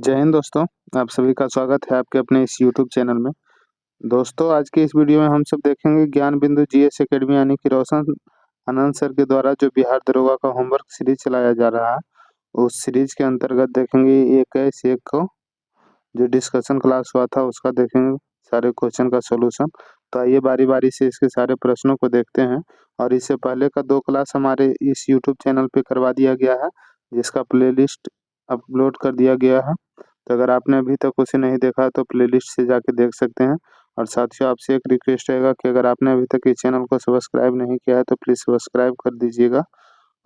जय हिंद दोस्तों, आप सभी का स्वागत है आपके अपने इस यूट्यूब चैनल में। दोस्तों आज की इस वीडियो में हम सब देखेंगे ज्ञान बिंदु जीएस एकेडमी यानी कि रोशन आनंद सर के द्वारा जो बिहार दरोगा का होमवर्क सीरीज चलाया जा रहा है, उस सीरीज के अंतर्गत देखेंगे एक एक को जो डिस्कशन क्लास हुआ था उसका देखेंगे सारे क्वेश्चन का सोल्यूशन। तो आइए बारी-बारी से इसके सारे प्रश्नों को देखते हैं। और इससे पहले का 2 क्लास हमारे इस यूट्यूब चैनल पे करवा दिया गया है, जिसका प्लेलिस्ट अपलोड कर दिया गया है। तो अगर आपने अभी तक उसे नहीं देखा है तो प्लेलिस्ट से जाके देख सकते हैं। और साथियों आपसे एक रिक्वेस्ट रहेगा कि अगर आपने अभी तक इस चैनल को सब्सक्राइब नहीं किया है तो प्लीज़ सब्सक्राइब कर दीजिएगा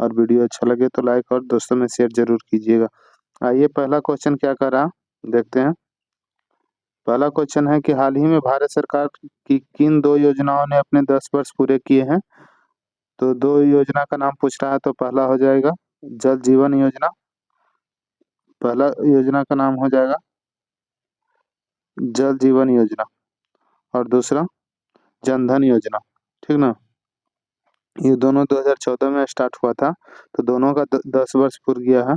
और वीडियो अच्छा लगे तो लाइक और दोस्तों में शेयर ज़रूर कीजिएगा। आइए पहला क्वेश्चन क्या कह रहा देखते हैं। पहला क्वेश्चन है कि हाल ही में भारत सरकार की किन 2 योजनाओं ने अपने 10 वर्ष पूरे किए हैं? तो 2 योजना का नाम पूछ रहा है, तो पहला हो जाएगा जल जीवन योजना। पहला योजना का नाम हो जाएगा जल जीवन योजना और दूसरा जनधन योजना, ठीक ना? ये दोनों 2014 में स्टार्ट हुआ था, तो दोनों का 10 वर्ष पूर गया है।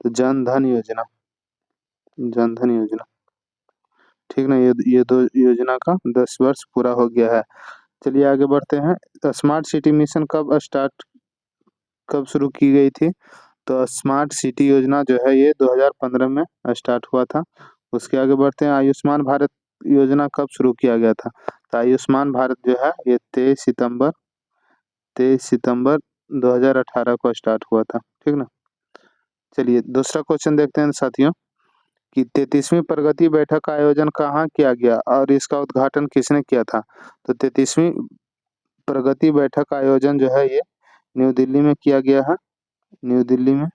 तो जनधन योजना, जनधन योजना, ठीक ना? ये 2 योजना का 10 वर्ष पूरा हो गया है। चलिए आगे बढ़ते हैं। स्मार्ट सिटी मिशन कब शुरू की गई थी? तो स्मार्ट सिटी योजना जो है ये 2015 में स्टार्ट हुआ था। उसके आगे बढ़ते हैं। आयुष्मान भारत योजना कब शुरू किया गया था? तो आयुष्मान भारत जो है ये 23 सितंबर 2018 को स्टार्ट हुआ था, ठीक ना? चलिए दूसरा क्वेश्चन देखते हैं साथियों कि 33वीं प्रगति बैठक का आयोजन कहाँ किया गया और इसका उद्घाटन किसने किया था? तो 33वीं प्रगति बैठक का आयोजन जो है ये न्यू दिल्ली में किया गया है, न्यू दिल्ली में।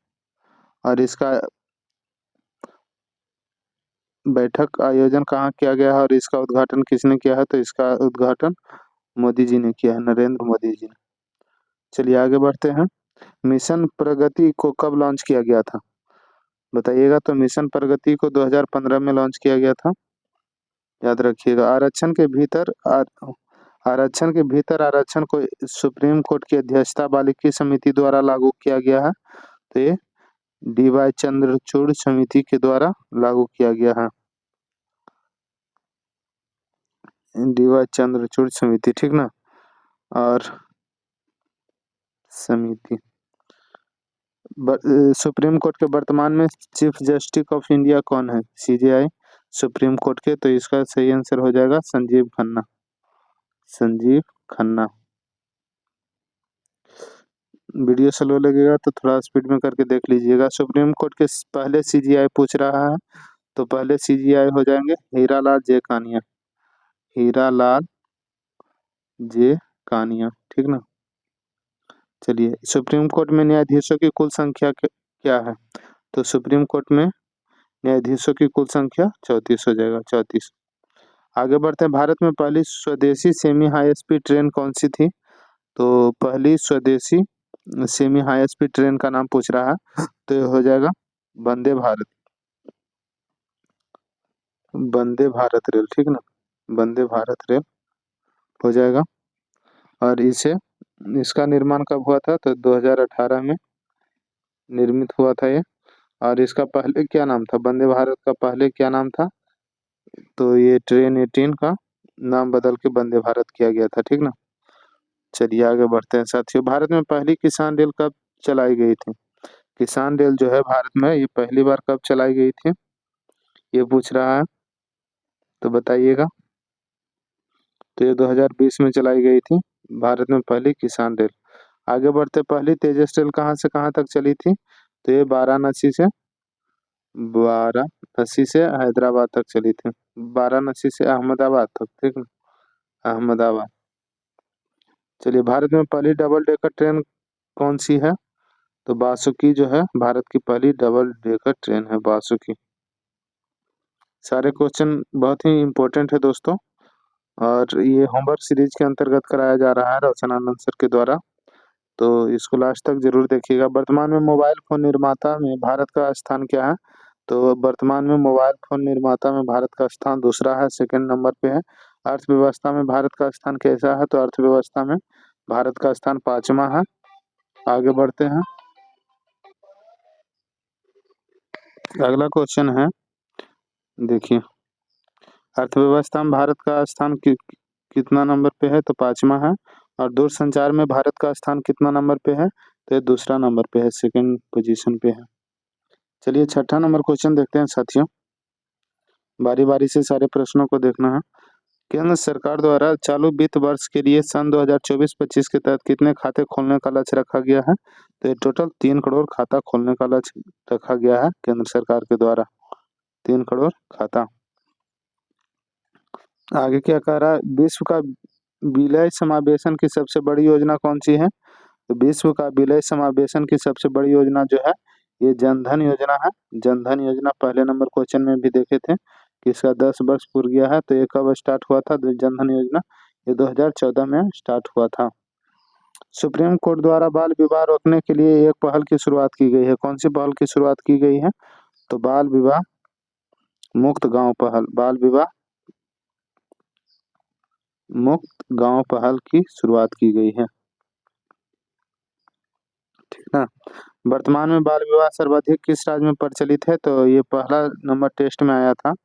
और इसका बैठक आयोजन कहाँ किया गया है और इसका उद्घाटन किसने किया है? तो इसका उद्घाटन मोदी जी ने किया है, नरेंद्र मोदी जी ने। चलिए आगे बढ़ते हैं। मिशन प्रगति को कब लॉन्च किया गया था? बताइएगा। तो मिशन प्रगति को 2015 में लॉन्च किया गया था, याद रखिएगा। आरक्षण को सुप्रीम कोर्ट की अध्यक्षता वाली किस समिति द्वारा लागू किया गया है? तो ये डी.वाई. चंद्रचूड़ समिति के द्वारा लागू किया गया है, डी.वाई. चंद्रचूड़ समिति, ठीक ना? और समिति सुप्रीम कोर्ट के वर्तमान में चीफ जस्टिस ऑफ इंडिया कौन है? सीजेआई सुप्रीम कोर्ट के। तो इसका सही आंसर हो जाएगा संजीव खन्ना, संजीव खन्ना। वीडियो स्लो लगेगा तो थोड़ा स्पीड में करके देख लीजिएगा। सुप्रीम कोर्ट के पहले सीजीआई पूछ रहा है, तो पहले सीजीआई हो जाएंगे हीरालाल जे कानिया, हीरालाल जे कानिया, ठीक ना? चलिए सुप्रीम कोर्ट में न्यायाधीशों की कुल संख्या क्या है? तो सुप्रीम कोर्ट में न्यायाधीशों की कुल संख्या 34 हो जाएगा, 34। आगे बढ़ते हैं। भारत में पहली स्वदेशी सेमी हाई स्पीड ट्रेन कौन सी थी? तो पहली स्वदेशी सेमी हाई स्पीड ट्रेन का नाम पूछ रहा है, तो ये हो जाएगा वंदे भारत, वंदे भारत रेल, ठीक ना? वंदे भारत रेल हो जाएगा। और इसका निर्माण कब हुआ था? तो 2018 में निर्मित हुआ था ये। और इसका पहले क्या नाम था? वंदे भारत का पहले क्या नाम था? तो ये ट्रेन 18 का नाम बदल के वंदे भारत किया गया था, ठीक ना? चलिए आगे बढ़ते हैं साथियों। भारत में पहली किसान रेल कब चलाई गई थी? किसान रेल जो है भारत में ये पहली बार कब चलाई गई थी, ये पूछ रहा है, तो बताइएगा। तो ये 2020 में चलाई गई थी भारत में पहली किसान रेल। आगे बढ़ते, पहली तेजस रेल कहाँ से कहाँ तक चली थी? तो ये वाराणसी से हैदराबाद तक चली थी, वाराणसी से अहमदाबाद तक, ठीक है, अहमदाबाद। चलिए भारत में पहली डबल डेकर ट्रेन कौन सी है? तो बासुकी जो है भारत की पहली डबल डेकर ट्रेन है, बासुकी। सारे क्वेश्चन बहुत ही इम्पोर्टेंट है दोस्तों, और ये होमवर्क सीरीज के अंतर्गत कराया जा रहा है रोशन आनंद सर के द्वारा, तो इसको लास्ट तक जरूर देखिएगा। वर्तमान में मोबाइल फोन निर्माता में भारत का स्थान क्या है? तो वर्तमान में मोबाइल फोन निर्माता में भारत का स्थान दूसरा है, सेकंड नंबर पे है। अर्थव्यवस्था में भारत का स्थान कैसा है? तो अर्थव्यवस्था में भारत का स्थान 5वां है। आगे बढ़ते हैं। अगला क्वेश्चन है, देखिए, अर्थव्यवस्था में भारत का स्थान कितना नंबर पे है? तो 5वां है। और दूरसंचार में भारत का स्थान कितना नंबर पे है? तो ये दूसरा नंबर पे है, सेकंड पोजीशन पे है। चलिए 6ठा नंबर क्वेश्चन देखते हैं साथियों। बारी बारी से सारे प्रश्नों को देखना है। केंद्र सरकार द्वारा चालू वित्त वर्ष के लिए सन 2024-25 के तहत कितने खाते खोलने का लक्ष्य रखा गया है? तो ये टोटल 3 करोड़ खाता खोलने का लक्ष्य रखा गया है केंद्र सरकार के द्वारा, 3 करोड़ खाता। आगे क्या कह रहा है, विश्व का विलय समावेशन की सबसे बड़ी योजना कौन सी है? तो विश्व का विलय समावेशन की सबसे बड़ी योजना जो है ये जनधन योजना है। जनधन योजना पहले नंबर क्वेश्चन में भी देखे थे कि इसका 10 वर्ष पूरा गया है। तो ये कब स्टार्ट हुआ था जनधन योजना? ये 2014 में स्टार्ट हुआ था। सुप्रीम कोर्ट द्वारा बाल विवाह रोकने के लिए एक पहल की शुरुआत की गई है। कौन सी पहल की शुरुआत की गई है? तो बाल विवाह मुक्त गांव पहल, बाल विवाह मुक्त गांव पहल की शुरुआत की गई है, ठीक ना। वर्तमान में बाल विवाह सर्वाधिक किस राज्य में प्रचलित है? तो ये पहला नंबर टेस्ट में आया था।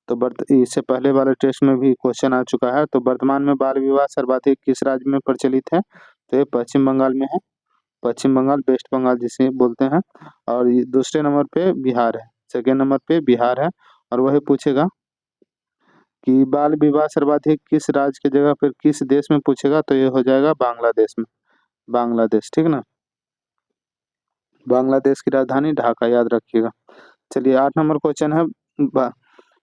तो इससे पहले वाले टेस्ट में भी क्वेश्चन आ चुका है। तो वर्तमान में बाल विवाह सर्वाधिक किस राज्य में प्रचलित है? तो ये पश्चिम बंगाल में है। पश्चिम बंगाल, वेस्ट बंगाल जिसे बोलते हैं। और ये दूसरे नंबर पे बिहार है, सेकेंड नंबर पे बिहार है। और वही पूछेगा कि बाल विवाह सर्वाधिक किस राज्य की जगह पर किस देश में पूछेगा? तो ये हो जाएगा बांग्लादेश में, बांग्लादेश, ठीक ना। बांग्लादेश की राजधानी ढाका, याद रखिएगा। चलिए 8 नंबर क्वेश्चन है,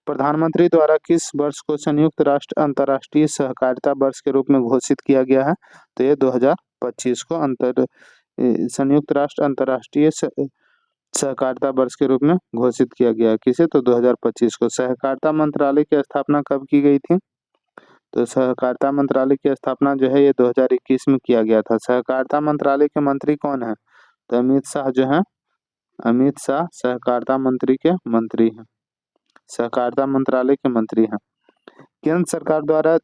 प्रधानमंत्री द्वारा किस वर्ष को संयुक्त राष्ट्र अंतर्राष्ट्रीय सहकारिता वर्ष के रूप में घोषित किया गया है? तो ये 2025 को संयुक्त राष्ट्र अंतर्राष्ट्रीय सहकारिता वर्ष के रूप में घोषित किया गया है। किसे? तो 2025 को। सहकारिता मंत्रालय की स्थापना कब की गई थी? तो सहकारिता मंत्रालय की स्थापना जो है ये 2021 में किया गया था। सहकारिता मंत्रालय के मंत्री कौन है? तो अमित शाह जो है, अमित शाह सहकारिता मंत्री के मंत्री हैं, सहकारिता मंत्रालय के मंत्री हैं। केंद्र सरकार द्वारा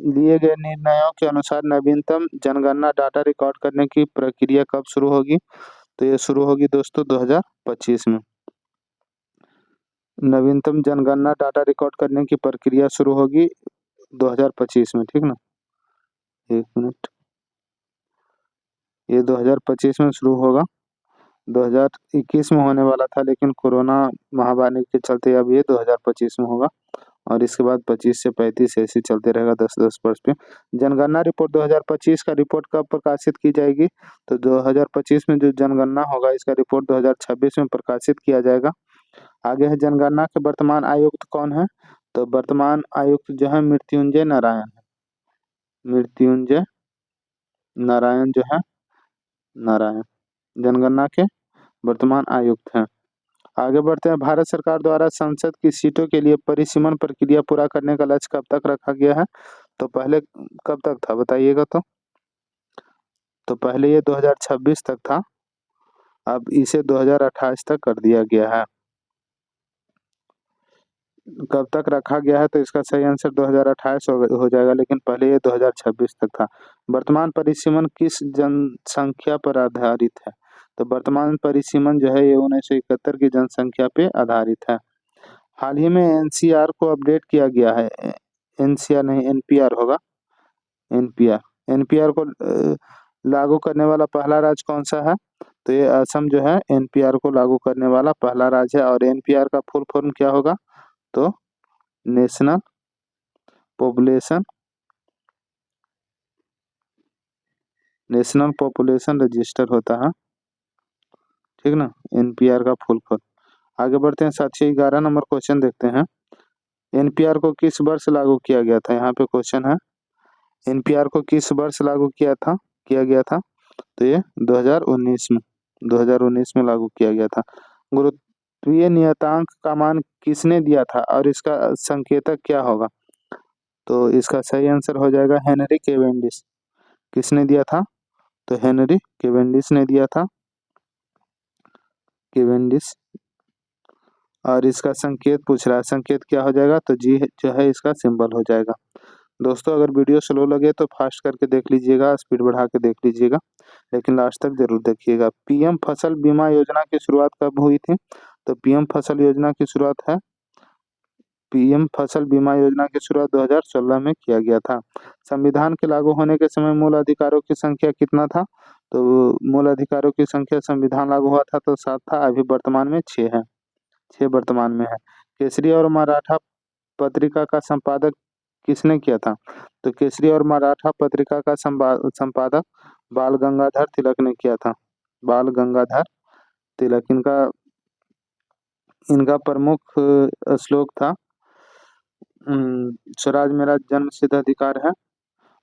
लिए गए निर्णयों के अनुसार नवीनतम जनगणना डाटा रिकॉर्ड करने की प्रक्रिया कब शुरू होगी? तो ये शुरू होगी दोस्तों 2025 में। नवीनतम जनगणना डाटा रिकॉर्ड करने की प्रक्रिया शुरू होगी 2025 में, ठीक ना। एक मिनट, ये 2025 में शुरू होगा। 2021 में होने वाला था लेकिन कोरोना महामारी के चलते अब ये 2025 में होगा। और इसके बाद 25 से 35 ऐसे चलते रहेगा 10-10 वर्ष पे। जनगणना रिपोर्ट 2025 का रिपोर्ट कब प्रकाशित की जाएगी? तो 2025 में जो जनगणना होगा इसका रिपोर्ट 2026 में प्रकाशित किया जाएगा। आगे है जनगणना के वर्तमान आयुक्त कौन है? तो वर्तमान आयुक्त जो है मृत्युंजय नारायण है, मृत्युंजय नारायण जो है, नारायण जनगणना के वर्तमान आयुक्त हैं। आगे बढ़ते हैं, भारत सरकार द्वारा संसद की सीटों के लिए परिसीमन प्रक्रिया पूरा करने का लक्ष्य कब तक रखा गया है? तो पहले कब तक था बताइएगा। तो पहले ये 2026 तक था, अब इसे 2028 तक कर दिया गया है। कब तक रखा गया है? तो इसका सही आंसर 2028 हो जाएगा, लेकिन पहले ये 2026 तक था। वर्तमान परिसीमन किस जनसंख्या पर आधारित है? तो वर्तमान परिसीमन जो है ये 1971 की जनसंख्या पे आधारित है। हाल ही में एनसीआर को अपडेट किया गया है, एनसीआर नहीं एनपीआर होगा, एनपीआर। एनपीआर को लागू करने वाला पहला राज्य कौन सा है? तो ये असम जो है एनपीआर को लागू करने वाला पहला राज्य है। और एनपीआर का फुल फॉर्म क्या होगा? तो नेशनल पॉपुलेशन रजिस्टर होता है, ठीक ना, एनपीआर का फुल फॉर्म। आगे बढ़ते हैं साथियों, 11 नंबर क्वेश्चन देखते हैं। एनपीआर को किस वर्ष लागू किया गया था? यहाँ पे क्वेश्चन है, एनपीआर को किस वर्ष लागू किया गया था? तो ये 2019 में लागू किया गया था। गुरुत्वीय नियतांक का मान किसने दिया था और इसका संकेतक क्या होगा? तो इसका सही आंसर हो जाएगा हेनरी केवेंडिश। किसने दिया था? तो हेनरी केवेंडिश ने दिया था, केवेंडिश। और इसका संकेत पूछ रहा है, संकेत क्या हो जाएगा? तो जी जो है इसका सिंबल हो जाएगा। दोस्तों अगर वीडियो स्लो लगे तो फास्ट करके देख लीजिएगा, स्पीड बढ़ा के देख लीजिएगा, लेकिन लास्ट तक जरूर देखिएगा। पीएम फसल बीमा योजना की शुरुआत कब हुई थी? तो पीएम फसल योजना की शुरुआत है, पीएम फसल बीमा योजना की शुरुआत 2016 में किया गया था। संविधान के लागू होने के समय मूल अधिकारों की संख्या कितना था? तो मूल अधिकारों की संख्या संविधान लागू हुआ था तो 7 था, अभी वर्तमान में 6 है, 6 वर्तमान में है। केसरी और मराठा पत्रिका का संपादक किसने किया था? तो केसरी और मराठा पत्रिका का संपादक बाल गंगाधर तिलक ने किया था। बाल गंगाधर तिलक इनका प्रमुख श्लोक था, स्वराज मेरा जन्मसिद्ध अधिकार है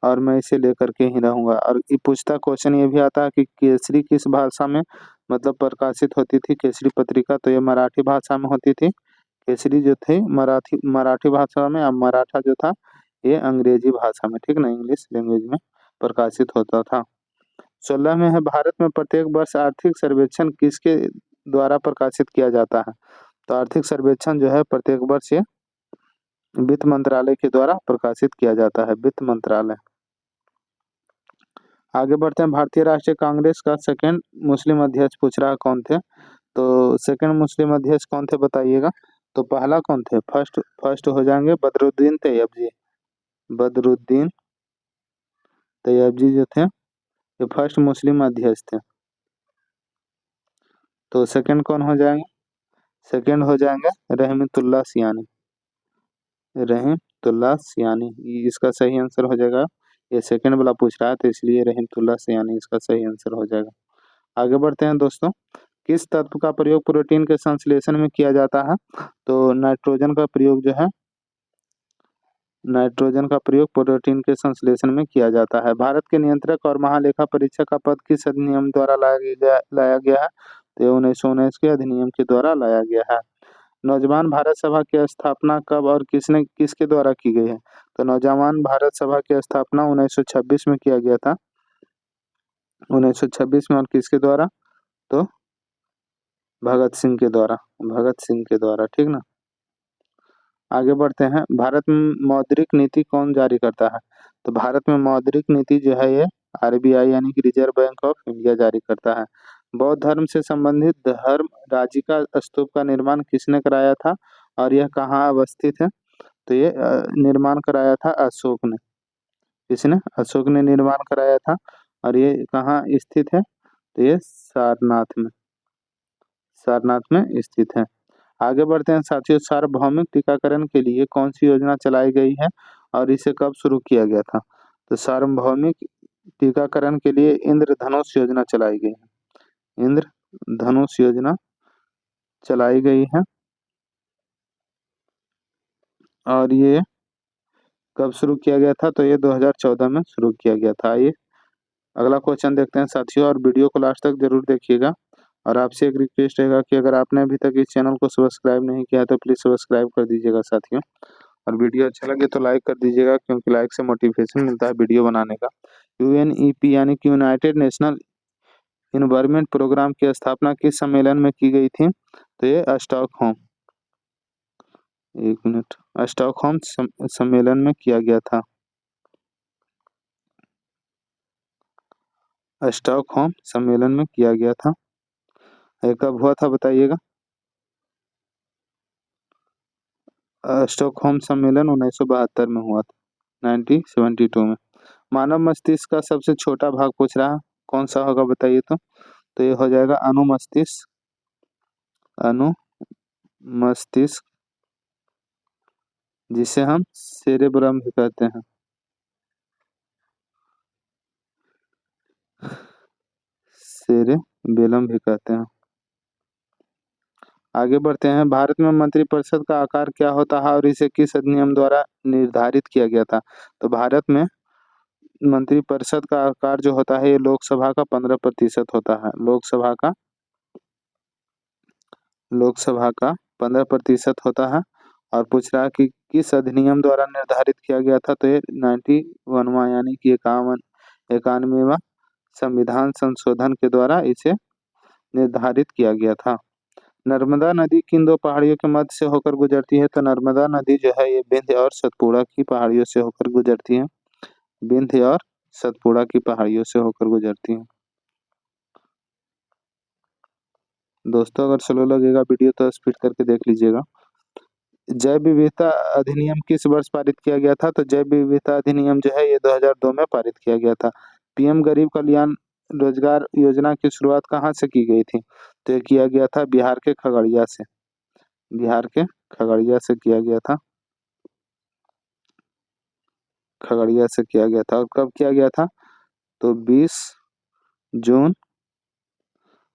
और मैं इसे लेकर के ही रहूंगा। और ये पूछता क्वेश्चन ये भी आता है कि केसरी किस भाषा में मतलब प्रकाशित होती थी केसरी पत्रिका? तो ये मराठी भाषा में होती थी। केसरी जो थे मराठी भाषा में, और मराठा जो था ये अंग्रेजी भाषा में, ठीक ना, इंग्लिश लैंग्वेज में प्रकाशित होता था। 16 में है, भारत में प्रत्येक वर्ष आर्थिक सर्वेक्षण किसके द्वारा प्रकाशित किया जाता है? तो आर्थिक सर्वेक्षण जो है प्रत्येक वर्ष ये वित्त मंत्रालय के द्वारा प्रकाशित किया जाता है, वित्त मंत्रालय। आगे बढ़ते हैं, भारतीय राष्ट्रीय कांग्रेस का सेकंड मुस्लिम अध्यक्ष पूछ रहा है कौन थे? तो सेकंड मुस्लिम अध्यक्ष कौन थे बताइएगा? तो पहला कौन थे? फर्स्ट हो जाएंगे बदरुद्दीन तैयबजी। बदरुद्दीन तैयबजी जो थे ये फर्स्ट मुस्लिम अध्यक्ष थे। तो सेकंड कौन हो जाएंगे? सेकंड हो जाएंगे रहमतुल्लाह सियानी। रहमतुल्लाह सियानी इसका सही आंसर हो जाएगा। ये सेकंड वाला पूछ रहा है तो इसलिए रहमतुल्लाह सियानी इसका सही आंसर हो जाएगा। आगे बढ़ते हैं दोस्तों, किस तत्व का प्रयोग प्रोटीन के संश्लेषण में किया जाता है? तो नाइट्रोजन का प्रयोग जो है, नाइट्रोजन का प्रयोग प्रोटीन के संश्लेषण में किया जाता है। भारत के नियंत्रक और महालेखा परीक्षक का पद किस अधिनियम द्वारा लाया गया है? तो 1919 के अधिनियम के द्वारा लाया गया है। नौजवान भारत सभा की स्थापना कब और किसके द्वारा की गई है? तो नौजवान भारत सभा की स्थापना 1926 में किया गया था, 1926 में। और किसके द्वारा? तो भगत सिंह के द्वारा, भगत सिंह के द्वारा, ठीक ना। आगे बढ़ते हैं, भारत में मौद्रिक नीति कौन जारी करता है? तो भारत में मौद्रिक नीति जो है ये आरबीआई यानी कि रिजर्व बैंक ऑफ इंडिया जारी करता है। बौद्ध धर्म से संबंधित धर्म राजी का स्तूप का निर्माण किसने कराया था और यह कहाँ अवस्थित है? तो ये निर्माण कराया था अशोक ने। किसने? अशोक ने निर्माण कराया था। और ये कहाँ स्थित है? तो ये सारनाथ में, सारनाथ में स्थित है। आगे बढ़ते हैं साथियों, सार्वभौमिक टीकाकरण के लिए कौन सी योजना चलाई गई है और इसे कब शुरू किया गया था? तो सार्वभौमिक टीकाकरण के लिए इंद्रधनुष योजना चलाई गई है, इंद्रधनुष योजना चलाई गई है। और ये कब शुरू किया गया था? तो ये 2014 में शुरू किया गया था। आइए अगला क्वेश्चन देखते हैं साथियों, और वीडियो को लास्ट तक जरूर देखिएगा। और आपसे एक रिक्वेस्ट रहेगा कि अगर आपने अभी तक इस चैनल को सब्सक्राइब नहीं किया तो प्लीज सब्सक्राइब कर दीजिएगा साथियों। और वीडियो अच्छा लगे तो लाइक कर दीजिएगा, क्योंकि लाइक से मोटिवेशन मिलता है वीडियो बनाने का। यूएनईपी यानी कि यूनाइटेड नेशनल इन्वायरमेंट प्रोग्राम की स्थापना किस सम्मेलन में की गई थी? तो ये स्टॉकहोम, एक मिनट, स्टॉकहोम सम्मेलन में किया गया था। स्टॉकहोम सम्मेलन में किया गया था। ये कब हुआ था बताइएगा? स्टॉकहोम सम्मेलन 1972 में हुआ था, 1972 में। मानव मस्तिष्क का सबसे छोटा भाग पूछ रहा है, कौन सा होगा बताइए? तो ये हो जाएगा अनुमस्तिष्क, अनुमस्तिष्क, जिसे हम सेरेब्रम भी कहते हैं, सेरेबेलम भी कहते हैं। आगे बढ़ते हैं, भारत में मंत्रिपरिषद का आकार क्या होता है और इसे किस अधिनियम द्वारा निर्धारित किया गया था? तो भारत में मंत्रिपरिषद का आकार जो होता है ये लोकसभा का 15% होता है, लोकसभा का 15% होता है। और पूछ रहा है कि किस अधिनियम द्वारा निर्धारित किया गया था? तो ये 91वां यानी कि 91वां संविधान संशोधन के द्वारा इसे निर्धारित किया गया था। नर्मदा नदी किन दो पहाड़ियों के मध्य से होकर गुजरती है? तो नर्मदा नदी जो है ये विंध्य और सतपुड़ा की पहाड़ियों से होकर गुजरती है, विंध्य और सतपुड़ा की पहाड़ियों से होकर गुजरती है। दोस्तों अगर स्लो लगेगा वीडियो तो स्पीड करके देख लीजिएगा। जैव विविधता अधिनियम किस वर्ष पारित किया गया था? तो जैव विविधता अधिनियम जो है ये 2002 में पारित किया गया था। पीएम गरीब कल्याण रोजगार योजना की शुरुआत कहाँ से की गई थी? तो ये किया गया था बिहार के खगड़िया से। बिहार के खगड़िया से किया गया था। खगड़िया से किया गया था। और कब किया गया था? तो 20 जून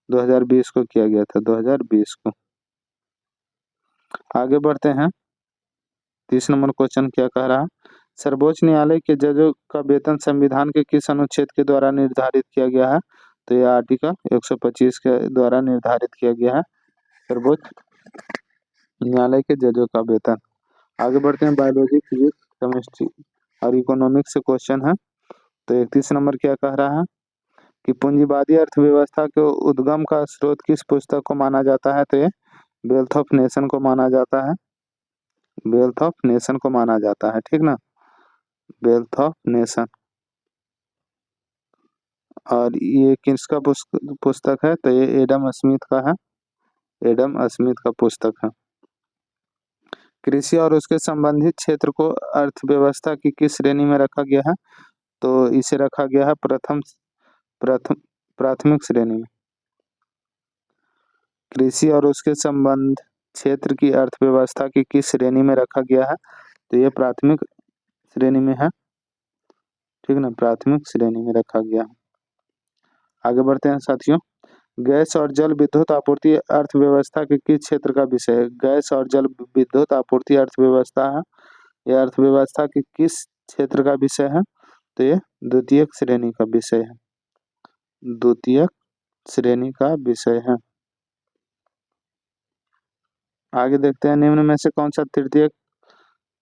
2020 को किया गया था, 2020 को। आगे बढ़ते हैं। 30 नंबर क्वेश्चन क्या कह रहा है? सर्वोच्च न्यायालय के जजों का वेतन संविधान के किस अनुच्छेद के द्वारा निर्धारित किया गया है? तो यह आर्टिकल 125 के द्वारा निर्धारित किया गया है सर्वोच्च न्यायालय के जजों का वेतन। आगे बढ़ते हैं। बायोलॉजी, फिजिक्स, केमिस्ट्री और इकोनॉमिक्स से क्वेश्चन है। तो 31 नंबर क्या कह रहा है कि पूंजीवादी अर्थव्यवस्था के उद्गम का स्रोत किस पुस्तक को माना जाता है? तो ये वेल्थ ऑफ नेशन को माना जाता है। वेल्थ ऑफ नेशन को माना जाता है, ठीक ना? Wealth of nation. और ये किसका पुस्तक है? तो ये एडम स्मिथ का है। एडम स्मिथ का पुस्तक है। कृषि और उसके संबंधित क्षेत्र को अर्थव्यवस्था की किस श्रेणी में रखा गया है? तो इसे रखा गया है प्रथम प्रथम प्राथमिक श्रेणी में। कृषि और उसके संबंध क्षेत्र की अर्थव्यवस्था की किस श्रेणी में रखा गया है? तो ये प्राथमिक श्रेणी में है, ठीक ना? प्राथमिक श्रेणी में रखा गया है। आगे बढ़ते हैं साथियों। गैस और जल विद्युत आपूर्ति अर्थव्यवस्था के किस क्षेत्र का विषय है? गैस और जल विद्युत आपूर्ति अर्थव्यवस्था है। यह अर्थव्यवस्था के किस क्षेत्र का विषय है? तो ये द्वितीयक श्रेणी का विषय है। द्वितीयक श्रेणी का विषय है। आगे देखते हैं। निम्न में से कौन सा तृतीयक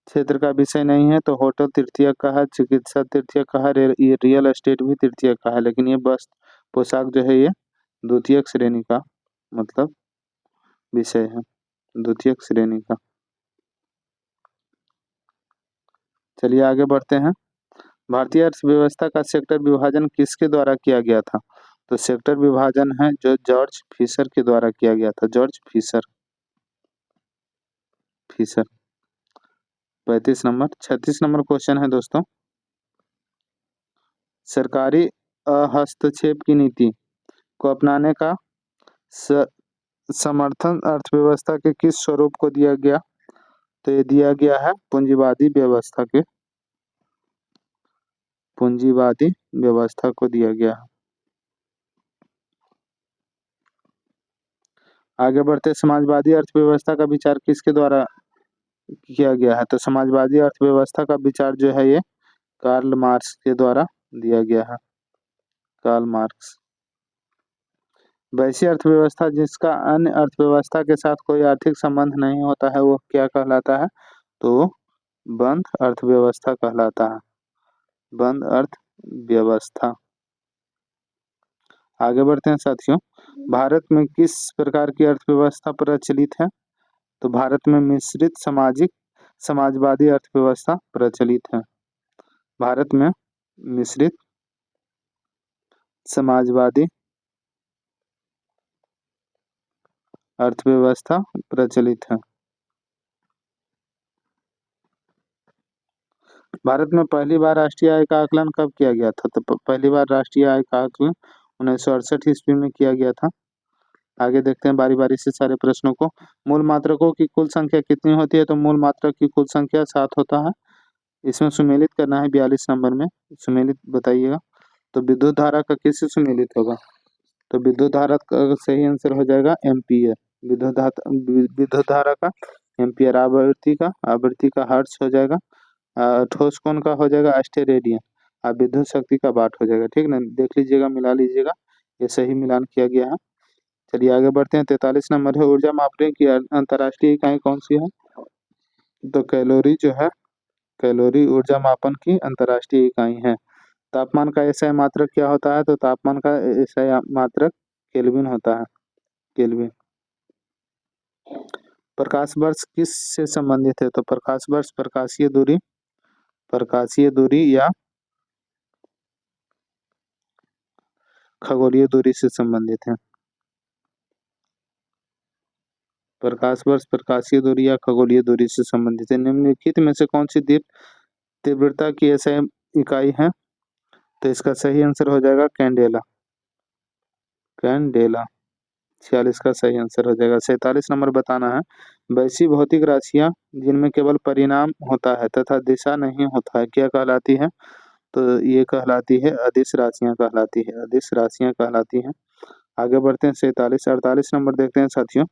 क्षेत्र का विषय नहीं है? तो होटल तृतीयक का है, चिकित्सा तृतीयक का है, ये रियल एस्टेट भी तृतीयक का है। लेकिन ये वस्त्र पोशाक जो है ये द्वितीयक श्रेणी का मतलब विषय है, द्वितीयक श्रेणी का। चलिए आगे बढ़ते हैं। भारतीय अर्थव्यवस्था का सेक्टर विभाजन किसके द्वारा किया गया था? तो सेक्टर विभाजन है जो जॉर्ज फिशर के द्वारा किया गया था। George Fisher. 35 नंबर। 36 नंबर क्वेश्चन है दोस्तों। सरकारी हस्तक्षेप की नीति को अपनाने का समर्थन अर्थव्यवस्था के किस स्वरूप को दिया गया? तो ये दिया गया है पूंजीवादी व्यवस्था के। पूंजीवादी व्यवस्था को दिया गया है। आगे बढ़ते। समाजवादी अर्थव्यवस्था का विचार किसके द्वारा किया गया है? तो समाजवादी अर्थव्यवस्था का विचार जो है ये कार्ल मार्क्स के द्वारा दिया गया है। Karl Marx. वैसी अर्थव्यवस्था जिसका अन्य अर्थव्यवस्था के साथ कोई आर्थिक संबंध नहीं होता है वो क्या कहलाता है? तो बंद अर्थव्यवस्था कहलाता है। बंद अर्थव्यवस्था। आगे बढ़ते हैं साथियों। भारत में किस प्रकार की अर्थव्यवस्था प्रचलित है? तो भारत में मिश्रित सामाजिक समाजवादी अर्थव्यवस्था प्रचलित है। भारत में मिश्रित समाजवादी अर्थव्यवस्था प्रचलित है। भारत में पहली बार राष्ट्रीय आय का आकलन कब किया गया था? तो पहली बार राष्ट्रीय आय का आकलन 1968 ईस्वी में किया गया था। आगे देखते हैं बारी बारी से सारे प्रश्नों को। मूल मात्रकों की कुल संख्या कितनी होती है? तो मूल मात्रक की कुल संख्या 7 होता है। इसमें सुमेलित करना है 42 नंबर में। सुमेलित बताइएगा। तो विद्युत धारा का किससे सुमेलित होगा? तो विद्युत धारा का सही आंसर हो जाएगा एम्पियर। विद्युत धारा का एम्पियर। आवृत्ति का हर्ट्ज हो जाएगा। ठोस कोण का हो जाएगा एस्टेरेडियन। और विद्युत शक्ति का वाट हो जाएगा, ठीक ना? देख लीजिएगा, मिला लीजिएगा, ये सही मिलान किया गया है। चलिए आगे बढ़ते हैं। 43 नंबर है। ऊर्जा मापने की अंतर्राष्ट्रीय इकाई कौन सी है? तो कैलोरी जो है, कैलोरी ऊर्जा मापन की अंतर्राष्ट्रीय इकाई है। तापमान का एसआई मात्रक क्या होता है? तो तापमान का एसआई मात्रक केल्विन होता है। केल्विन। प्रकाश वर्ष किस से संबंधित है? तो प्रकाश वर्ष प्रकाशीय दूरी या खगोलीय दूरी से संबंधित है। प्रकाश वर्ष, प्रकाशीय दूरी या खगोलीय दूरी से संबंधित है। निम्नलिखित में से कौन सी दीप तीव्रता की एसआई इकाई है? तो इसका सही आंसर हो जाएगा कैंडेला। कैंडेला 46 का सही आंसर हो जाएगा। 47 नंबर बताना है, वैसी भौतिक राशियां जिनमें केवल परिणाम होता है तथा दिशा नहीं होता है क्या कहलाती है? तो ये कहलाती है अदिश राशियां कहलाती है, अदिश राशियां कहलाती हैं। आगे बढ़ते हैं 47 48 नंबर देखते हैं साथियों।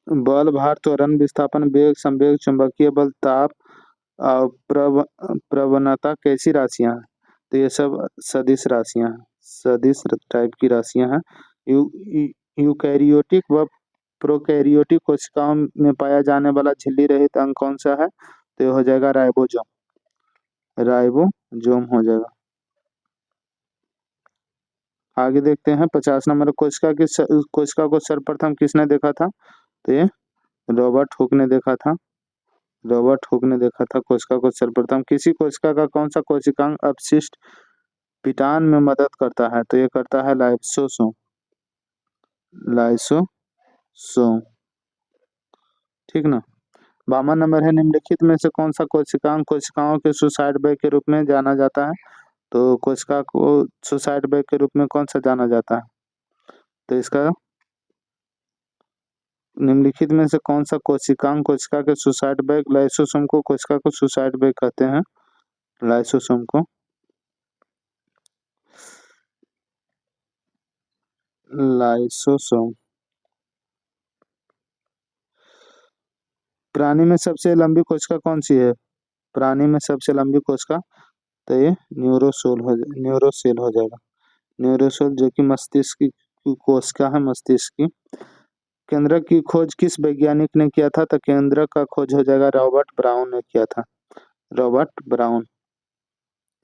बल, भार, त्वरण, विस्थापन, वेग, संवेग, चुंबकीय बल, ताप और प्रवणता कैसी राशियां हैं? तो ये सब सदिश राशियां हैं, सदिश टाइप की राशियां हैं। यूकैरियोटिक व प्रोकैरियोटिक कोशिकाओं में पाया जाने वाला झिल्ली रहित अंग कौन सा है? तो ये हो जाएगा राइबोसोम, राइबोसोम हो जाएगा। आगे देखते हैं 50 नंबर, कोशिका को सर्वप्रथम किसने देखा था? तो ये रॉबर्ट हुक ने देखा था, रॉबर्ट हुक ने देखा था कोशिका को सर्वप्रथम। किसी कोशिका का कौन सा कोशिकांग अपशिष्ट पिटान में मदद करता है? तो ये करता है लाइसोसोम, लाइसोसोम, ठीक ना। 52 नंबर है, निम्नलिखित में से कौन सा कोशिकांग कोशिकाओं के सुसाइड बैग के रूप में जाना जाता है? तो कोशिका को सुसाइड बैग के रूप में कौन सा जाना जाता है? तो इसका निम्नलिखित में से कौन सा कोशिकांग कोशिका के सुसाइड बैग, लाइसोसोम को कोशिका को सुसाइड बैग कहते हैं, लाइसोसोम को। लाइसोसोम। प्राणी में सबसे लंबी कोशिका कौन सी है? प्राणी में सबसे लंबी कोशिका, तो ये न्यूरोसेल हो जाएगा, न्यूरोसेल, जो कि मस्तिष्क की कोशिका है, मस्तिष्क की। केंद्रक की खोज किस वैज्ञानिक ने किया था? तो केंद्रक का खोज हो जाएगा रॉबर्ट ब्राउन ने किया था, रॉबर्ट ब्राउन।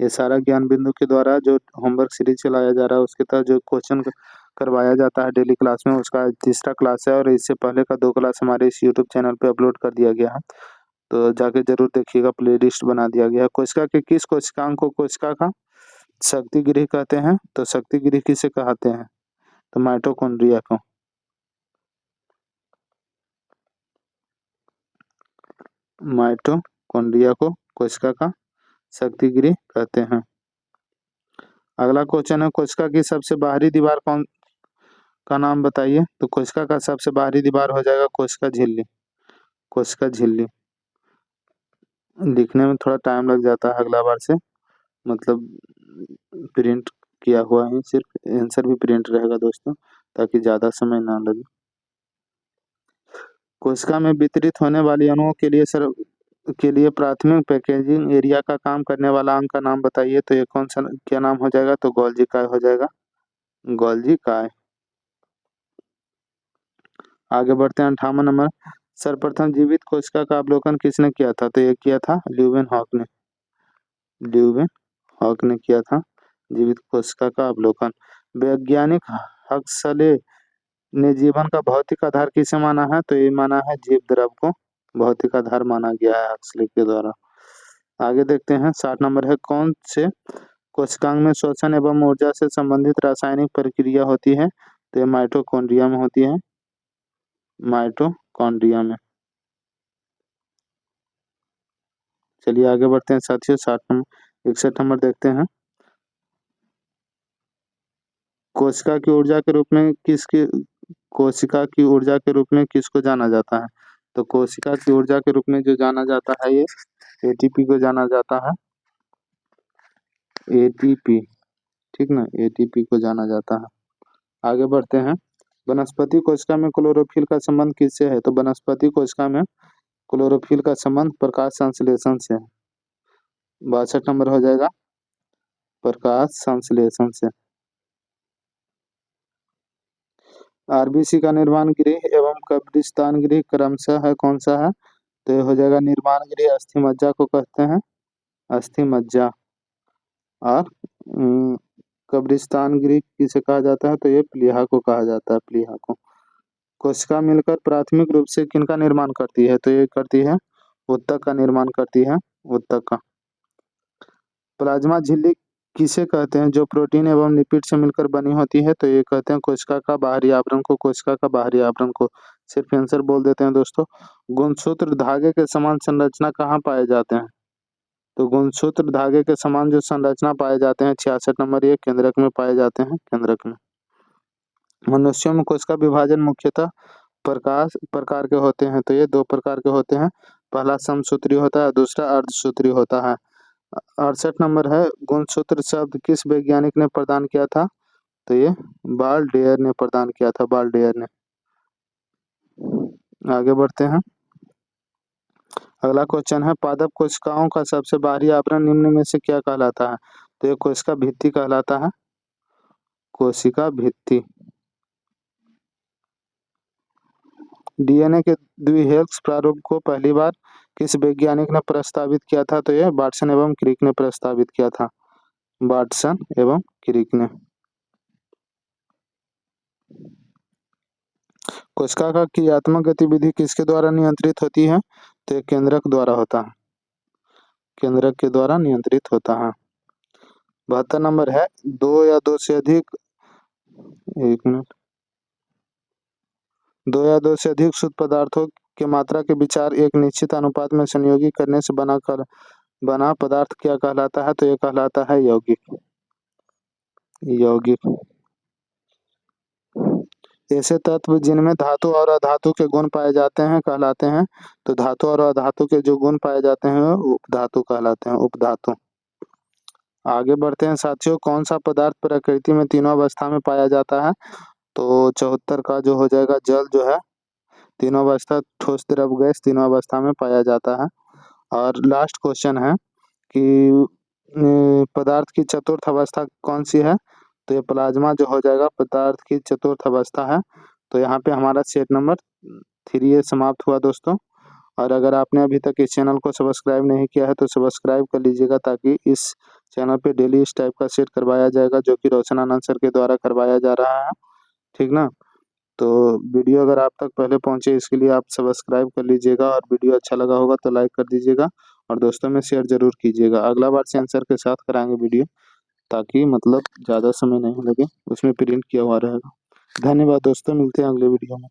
ये सारा ज्ञान बिंदु के द्वारा जो होमवर्क सीरीज चलाया जा रहा है उसके तहत जो क्वेश्चन करवाया जाता है डेली क्लास में, उसका तीसरा क्लास है और इससे पहले का 2 क्लास हमारे इस यूट्यूब चैनल पे अपलोड कर दिया गया है, तो जाके जरूर देखिएगा, प्लेलिस्ट बना दिया गया है। कोशिका के किस कोशिकांग को कोशिका का शक्ति गृह कहते हैं? तो शक्ति गृह किसे कहते हैं? तो माइटोकॉन्ड्रिया को, माइटोकॉन्ड्रिया को कोशिका का शक्ति गृह कहते हैं। अगला क्वेश्चन है, कोशिका की सबसे बाहरी दीवार कौन का नाम बताइए? तो कोशिका का सबसे बाहरी दीवार हो जाएगा कोशिका झिल्ली, कोशिका झिल्ली। लिखने में थोड़ा टाइम लग जाता है अगला बार से, मतलब प्रिंट किया हुआ है, सिर्फ आंसर भी प्रिंट रहेगा दोस्तों, ताकि ज्यादा समय ना लगे। कोशिका में वितरित होने वाली अणुओं के लिए प्राथमिक पैकेजिंग एरिया का काम करने वाला अंग का नाम बताइए? तो ये कौन सा क्या नाम हो जाएगा? तो गोल्जी काय हो जाएगा, गोल्जी काय। आगे बढ़ते हैं 58 नंबर, सर्वप्रथम जीवित कोशिका का अवलोकन किसने किया था? तो ये किया था ल्यूवेन हॉक ने, ल्यूवेन हॉक ने किया था जीवित कोशिका का अवलोकन। वैज्ञानिक हक्सले ने जीवन का भौतिक आधार किसे माना है? तो ये माना है जीव द्रव को भौतिक आधार माना गया है हक्सले के द्वारा। आगे देखते हैं 60 नंबर है, कौन से कोशिकांग में श्वसन एवं ऊर्जा से संबंधित रासायनिक प्रक्रिया होती है? तो ये माइटोकॉन्ड्रिया में होती है, माइटोकॉन्ड्रिया में। चलिए आगे बढ़ते हैं साथियों, 61 नंबर देखते हैं, कोशिका की ऊर्जा के रूप में कोशिका की ऊर्जा के रूप में किसको जाना जाता है? तो कोशिका की ऊर्जा के रूप में जो जाना जाता है ये एटीपी को जाना जाता है, एटीपी, ठीक ना, एटीपी को जाना जाता है। आगे बढ़ते हैं, वनस्पति कोशिका में क्लोरोफिल का संबंध किससे है? तो वनस्पति कोशिका में क्लोरोफिल का संबंध प्रकाश संश्लेषण से है। 62 नंबर हो जाएगा, प्रकाश संश्लेषण से। आरबीसी का निर्माण गृह एवं कब्रिस्तान गृह क्रमशः है कौन सा है? तो ये हो जाएगा निर्माण गृह अस्थि मज्जा को कहते हैं, अस्थि मज्जा, और कब्रिस्तान गृह किसे कहा जाता है? तो ये प्लीहा को कहा जाता है, प्लीहा को। कोशिका मिलकर प्राथमिक रूप से किनका निर्माण करती है? तो ये करती है उत्तक का निर्माण करती है, उत्तक का। प्लाज्मा झिल्ली किसे कहते हैं जो प्रोटीन एवं लिपिड से मिलकर बनी होती है? तो ये कहते हैं कोशिका का बाहरी आवरण को। कोशिका का बाहरी आवरण को सिर्फ आंसर बोल देते हैं दोस्तों। गुणसूत्र धागे के समान संरचना कहाँ पाए जाते हैं? तो गुणसूत्र धागे के समान जो संरचना पाए जाते हैं 66 नंबर, ये केंद्रक में पाए जाते हैं, केंद्रक में। मनुष्यों में कोशिका विभाजन मुख्यतः प्रकार के होते हैं। तो ये 2 प्रकार के होते हैं। पहला समसूत्री होता है, दूसरा अर्धसूत्री होता है। 68 नंबर है, गुणसूत्र शब्द किस वैज्ञानिक ने प्रदान किया था? तो ये बाल्डेयर ने प्रदान किया था, बाल्डेयर ने। आगे बढ़ते हैं। अगला क्वेश्चन है, पादप कोशिकाओं का सबसे बाहरी आवरण निम्न में से क्या कहलाता है? तो ये कोशिका भित्ति कहलाता है, कोशिका भित्ति। डीएनए के द्विहेलिक्स प्रारूप को पहली बार किस वैज्ञानिक ने प्रस्तावित किया था? तो ये वाटसन एवं क्रिक ने प्रस्तावित किया था, वाटसन एवं क्रिक ने। कोशिका का क्रियात्मक गतिविधि किसके द्वारा नियंत्रित होती है? तो ये केंद्रक द्वारा होता है, केंद्रक के द्वारा नियंत्रित होता है। 72 नंबर है, 2 या 2 से अधिक शुद्ध पदार्थों के मात्रा के विचार एक निश्चित अनुपात में संयोगी करने से बना पदार्थ क्या कहलाता है? तो ये कहलाता है यौगिक, यौगिक। ऐसे तत्व जिनमें धातु और अधातु के गुण पाए जाते हैं कहलाते हैं। तो धातु और अधातु के जो गुण पाए जाते हैं वो उपधातु कहलाते हैं, उपधातु। आगे बढ़ते हैं साथियों, कौन सा पदार्थ प्रकृति में तीनों अवस्था में पाया जाता है? तो 74 का जो हो जाएगा, जल जो है तीनों अवस्था, ठोस द्रव गैस तीनों अवस्था में पाया जाता है। और लास्ट क्वेश्चन है कि पदार्थ की चतुर्थ अवस्था कौन सी है? तो ये प्लाज्मा जो हो जाएगा पदार्थ की चतुर्थ अवस्था है। तो यहाँ पे हमारा सेट नंबर 3 ये समाप्त हुआ दोस्तों। और अगर आपने अभी तक इस चैनल को सब्सक्राइब नहीं किया है तो सब्सक्राइब कर लीजिएगा, ताकि इस चैनल पे डेली इस टाइप का सेट करवाया जाएगा जो कि रोशन आनंद सर के द्वारा करवाया जा रहा है, ठीक ना। तो वीडियो अगर आप तक पहले पहुंचे इसके लिए आप सब्सक्राइब कर लीजिएगा, और वीडियो अच्छा लगा होगा तो लाइक कर दीजिएगा और दोस्तों में शेयर जरूर कीजिएगा। अगला बार से आंसर के साथ कराएंगे वीडियो, ताकि मतलब ज़्यादा समय नहीं लगे, उसमें प्रिंट किया हुआ रहेगा। धन्यवाद दोस्तों, मिलते हैं अगले वीडियो में।